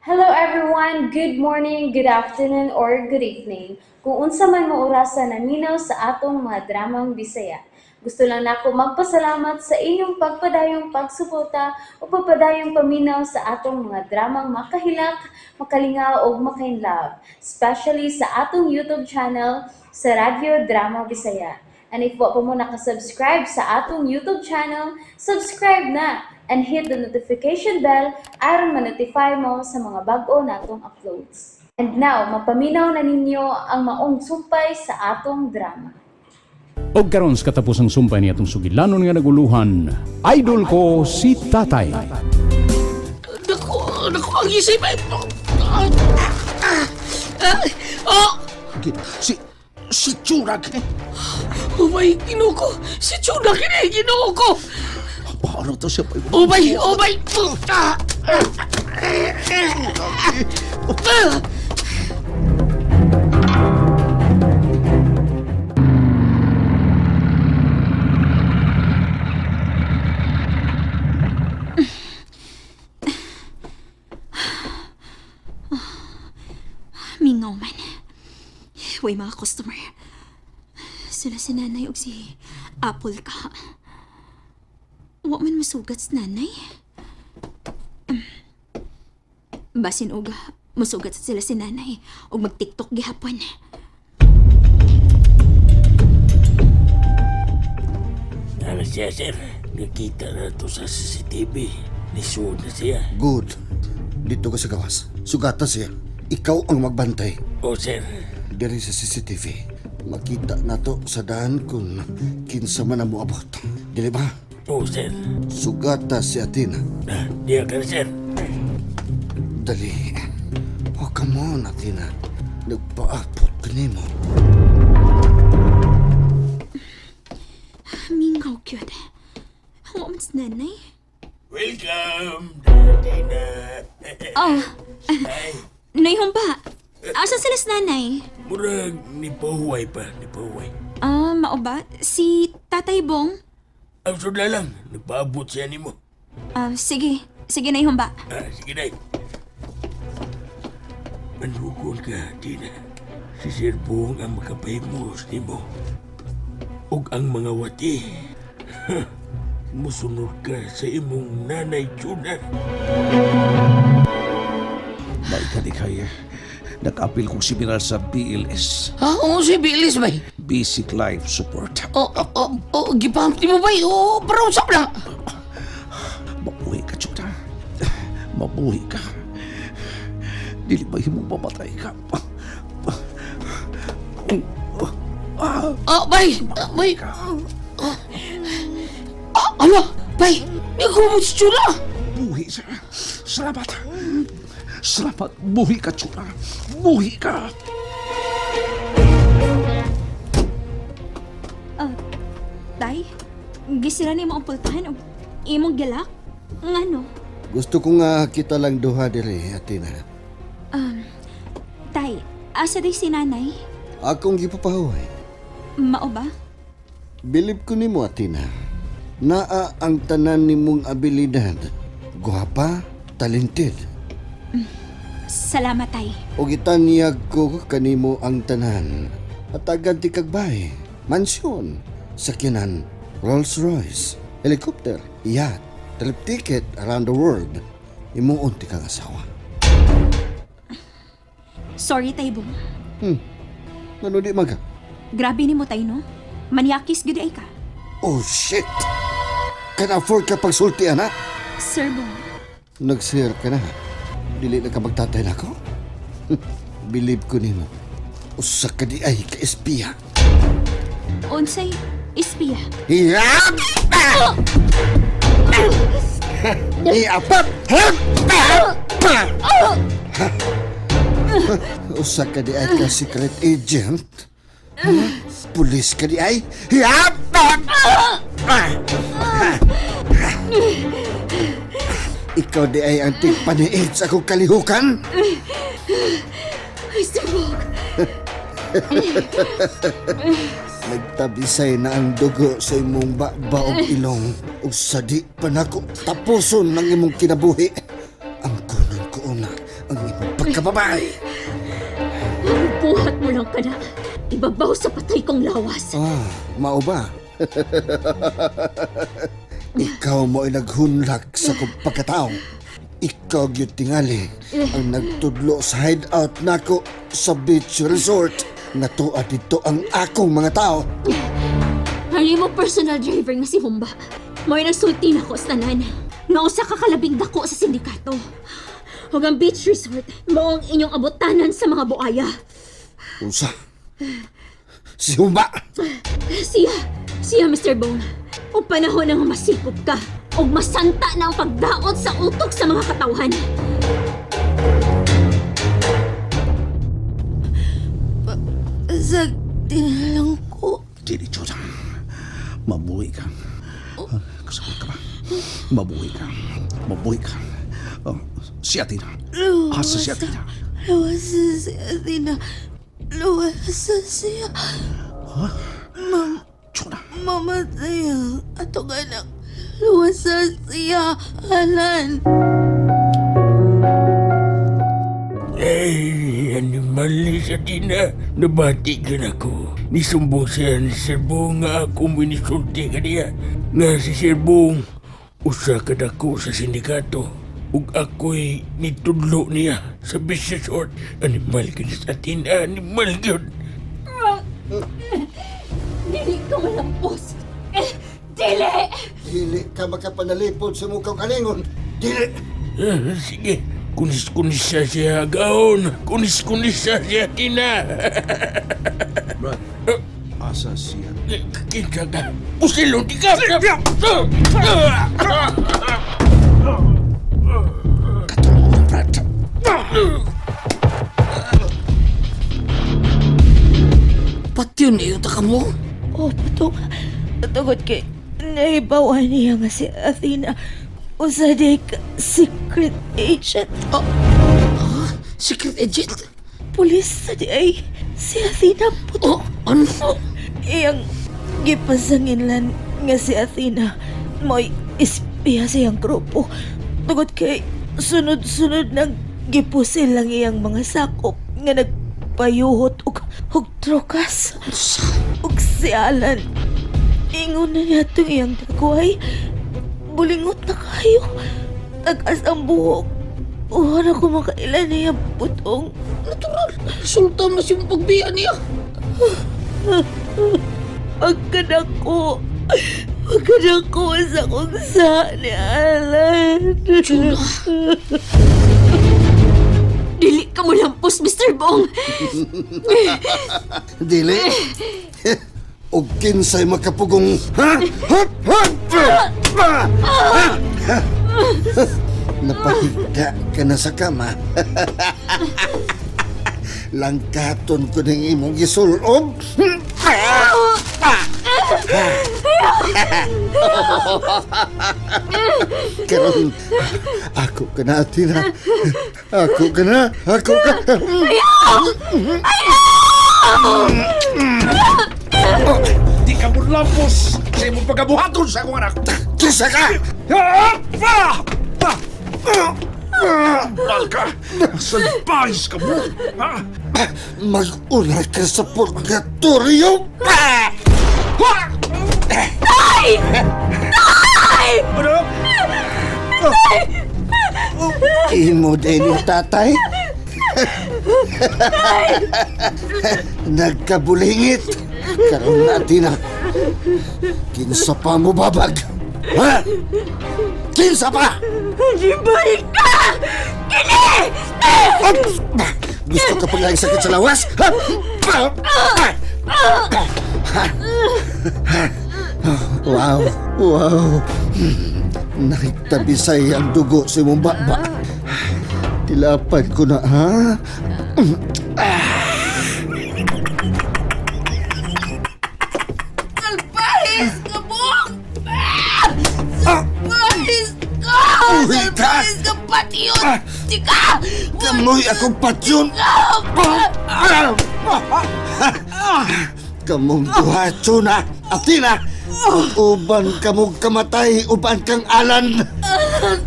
Hello everyone, good morning, good afternoon, or good evening. Kung unsa man mo orasan naminaw sa atong mga dramang Bisaya. Gusto lang nako magpasalamat sa inyong pagpadayong pagsuporta o pagpadayong paminaw sa atong mga dramang makahilak, makalingaw o makainlove, especially sa atong YouTube channel sa Radyo Drama Bisaya. And if wa pa mo nakasubscribe sa atong YouTube channel, subscribe na and hit the notification bell aron ma-notify mo sa mga bag-o natong uploads. And now, mapaminaw na ninyo ang maong sumpay sa atong drama. Og karon sa katapusang sumpay ni atong sugilanon nga naguluhan, idol ko si Tatay. Naku, ang isip ay... Oh! Si Churag. Oh my, ginoo ko! Si Chuna kini, ginoo ko! Paano to siya pa? Oh my! Oh my! Mingaw man. Way mga customer. Sila si nanay o si Apple ka. Wa man masugat si nanay. Basin og masugat sila si nanay og mag-tiktok gihapon. Ano siya, sir? Nakita na to sa CCTV. Nisuod na siya. Good. Dito ka sa gawas. Sugata siya. Ikaw ang magbantay. Oh, sir. Diri sa CCTV. Makita na to sa daan kung kinsa man ang moabot. Dili ba? Oh, sir. Sugata si Athena. Diya ka na, sir. Dali. Oh, come on, Athena. Nagpaabot ka nimo. Mingaw gyud. Wa man si nanay. Welcome, Dina. Oh, Ay, nayhong ba? Asa sila si nanay? murag ni Pahuway pa, ni Pahuway. Mao ba? Si Tatay Bong? Ang sudla lang, nagpaabot siya ni mo. Sige. Sige nayhong ba? Sige na. Manukol ka, Dina. Si Sir Bong ang makapahimos ni mo. Ug ang mga wati. Musunod ka sa imong nanay Chuna. Kaya nag-apil kong seminar sa BLS, Oo, si Bilis ba? Basic Life Support. Gipamp mo ba? Parang usap na. Mabuhi ka, Chuta. Mabuhi ka. Dili ba himong mamatay ka? Bay! Ano? Bay! May kumot si Chuna! Buhi, sir. Salamat. Salamat. Buhi ka, Chuta. Buhi ka. Tay, gisira ni mo ang pultahan o imong gilak? Ngano? Gusto ko nga kita lang duha diri, Athena. Tay, asa di si nanay? Akong gipapahuway. Mao ba? Bilib ko nimo, Athena. Naa ang tanan nimong abilidad. Guwapa, talented. Salamat, tay. O gitanyag ko kanimo ang tanan. At agad ti kagbay. Mansyon, sakyanan, Rolls Royce, helicopter, yacht, trip ticket around the world. Imuon ti kang asawa. Sorry, tay Bong. Ano di maga? Grabe ni mo, tay, no? Manyakis gud ay ka. Oh shit! Can afford ka pagsultian ha? Sir Bong, Nag-share ka na. Dili na ka magtatay na ako? Bilib ko nimo. Usa ka di ay ka-espiya. unsay ispiya. Hiyap! Hiyapap! Usa ka di ay ka secret agent? Pulis ka di ay? Hiyap! Ikaw di ay ang tigpaniid sa akong kalihukan? Ay, Sir Bong. Nagtabisay na ang dugo sa imong baog ilong ug sadi pa nako tapuson ng imong kinabuhi. Ang kunon ko una ang iyong pagkababae. Buhat mo lang ka na. Ibabaw sa patay kong lawas. Mao ba? Ikaw mo ay naghunlak sa kong pagkatao. Ikaw gyud tingali ang nagtudlo sa hideout nako sa beach resort. Natuwa dito ang akong mga tao. Hari mo personal driver nga si Humba. Mo'y nagsulti na ko sa tanan. Nga usa ka kalabing dako sa sindikato. Huwag ang beach resort, mo ang inyong abutanan sa mga buaya. Unsa? Si Humba! Siya Mr. Bong. O panahon na nga masikop ka. O masanta na ang pagdaot sa utok sa mga katawhan. Sa tinalang ko. Dili, Chuda. Mabuhay ka. Kasabot ka ba? Mabuhay ka. Mabuhay ka. Si Athena. Asa si Athena? Luwasa si Athena. Luwasa siya. Chuda. Mamatay ang atong anak. Luwasa siya, Alan. Ay, animal ni sa Tina. Nabati ka na ko. Nisumbong siya ni Sir Bong nga ako minisulti ka niya. Nga si Sir Bong, usa ka na ko sa sindikato. Ug ako'y nitudlo niya sa beach resort. Animal ka na sa Tina, animal yun. Dili ka malampos. Dili! Dili ka makapanalipod sa mukang kalingon. Dili! Sige, kunis-kunis siya gaon. Kunis-kunis siya Tina. Brad, asa siya? Kinsa ka. Pusilong di ka. Brad. Pati yun iyo ka mo? Oh, patong. Patungod kay naibawan niya nga si Athena. Usa di ka secret agent. Secret agent? Pulis sa di ay si Athena puto. Ano? Iyang gipasanginlan nga si Athena mo'y espiya sa iyang grupo. Tungod kay sunod-sunod nang gipusil lang iyang mga sakop nga nagpayuhot og trokas. Ug si Alan, ingon na niya itong iyang dagway. Bulingot na kayo. Tagas ang buhok. Wala ko makailan na iyang putong. Natural. Sultan na siyang pagbiya niya. Pagkadako. Pagkadako sa kung saan ni Alan. Dili ka mo lampos, Mr. Bong. Dili? O kinsay makapugong... Napahiga ka na sa kama. Langkaton ko ng imong gisulob. Karon, ako ka na, Athena. Ako ka na. Di ka mo lampos sa imong pagkabuhaton sa akong anak. Kisa ka! Balka! Salbahis ka mo! Ha? Mag-una ka sa purgatorio! Ano? Imo din yung tatay? Nagkabulingit! Karoon natin na. Kinsa pa mo babag? Ha? Kinsa pa? Ibalik ka! Gusto ka pala yung sakit sa lawas? Ha? Wow. Nakitabisay ang dugo sa imong baba. Tilapad ko na, ha? Salbahis ka, Bong! Salbahis ka! Uy ka! Salbahis ka, patiyot! Tika! Kamoy akong patyon! Kamong duhatso na, Athena! Uban kamong kamatay, uban kang Alan! Alan!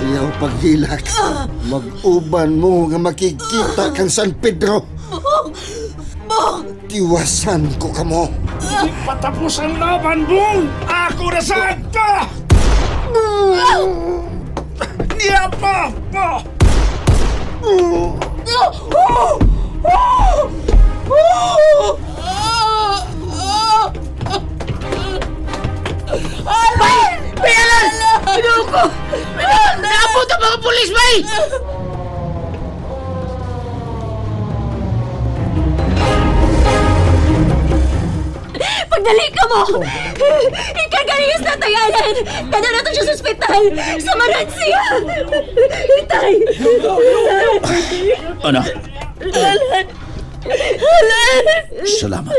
Ayaw paghilak. Mag-uban mo nga makikita kang San Pedro. Tiwasan ko kamo. Di patapos ang laban, Bong! Ako na saan ka! Niya pa! Bayalan! Pinuho ko! Naabot ang mga pulis, bay! Pagdali ka mo! Ikagayos na tayanan! Kada na to siya sa ospital! Samaran siya! Itay! Anak. Salamat.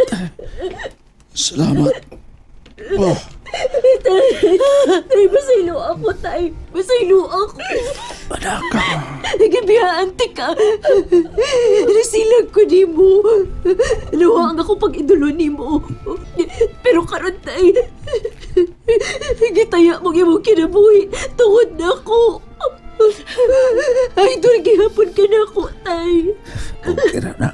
Salamat. Oh, Tay, masaylo ako, tay! Masaylo ako! anak. Nagibiyaan ka! Nasilag ko ni mo! Luha ang ako pag idulo ni mo! Pero karon tay! Gitaya mong imong kinabuhi! Tungod na ako! Idol, gihapon ka na ako, tay! Okay na.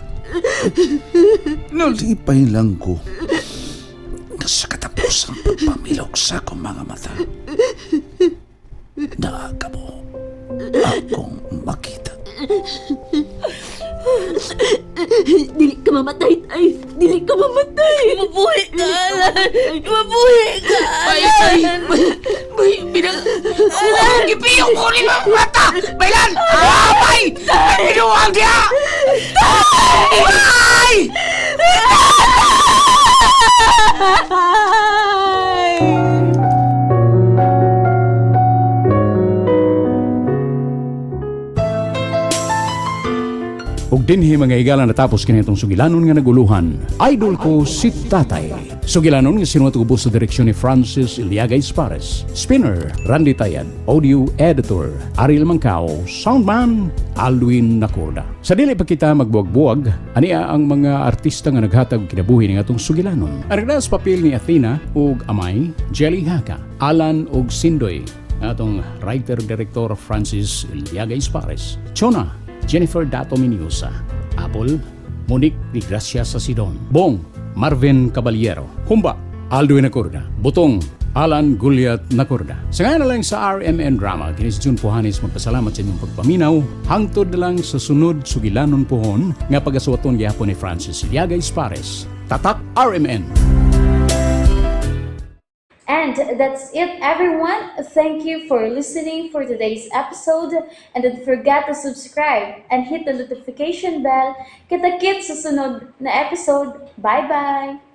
Nalipay lang ko. Sa katapos ang pagpamilok sa akong mga mata. Naaga mo akong makita. Dili ka mamatay, tay! Dili ka mamatay! Mabuhi ka, Alan! Mabuhi ka, Alan! Bay, gipiyok ko rin ang mata! Baylan! Bay! Pinuhang niya! Bay! Ug dinhi mga higala natapos kini itong sugilanon nga naguluhan. Idol ko si Tatay. Sugilanon nga sinuot ubos sa direksyon ni Francis Iliaga Espares. Spinner, Randy Tayad. Audio Editor, Ariel Mancao. Soundman, Alwin Nacorda. Sa dili pa kita magbuwag-buwag, ania ang mga artista nga naghatag kinabuhi ng atong sugilanon. Aragdas papel ni Athena ug Amay, Jelly Haka, Alan ug Sindoy. Atong writer-director Francis Iliaga Espares. Chona, Jennifer Dato Miniosa, Apple, Monique Di Gracia Sasidon, Bong, Marvin Caballero, Humba, Aldo Nacorda, Butong, Alan Gulyat Nacorda. Sa ngayon na lang sa RMN Drama, kinis Jun Puhanis magpasalamat sa inyong pagpaminaw, hangtod na lang sa sunod sugilanon pohon nga pagasuwaton gyapon ni Francis Iliaga Espares. Tatak RMN! And that's it, everyone. Thank you for listening for today's episode. And don't forget to subscribe and hit the notification bell. Kita-kits sa sunod na episode. Bye-bye!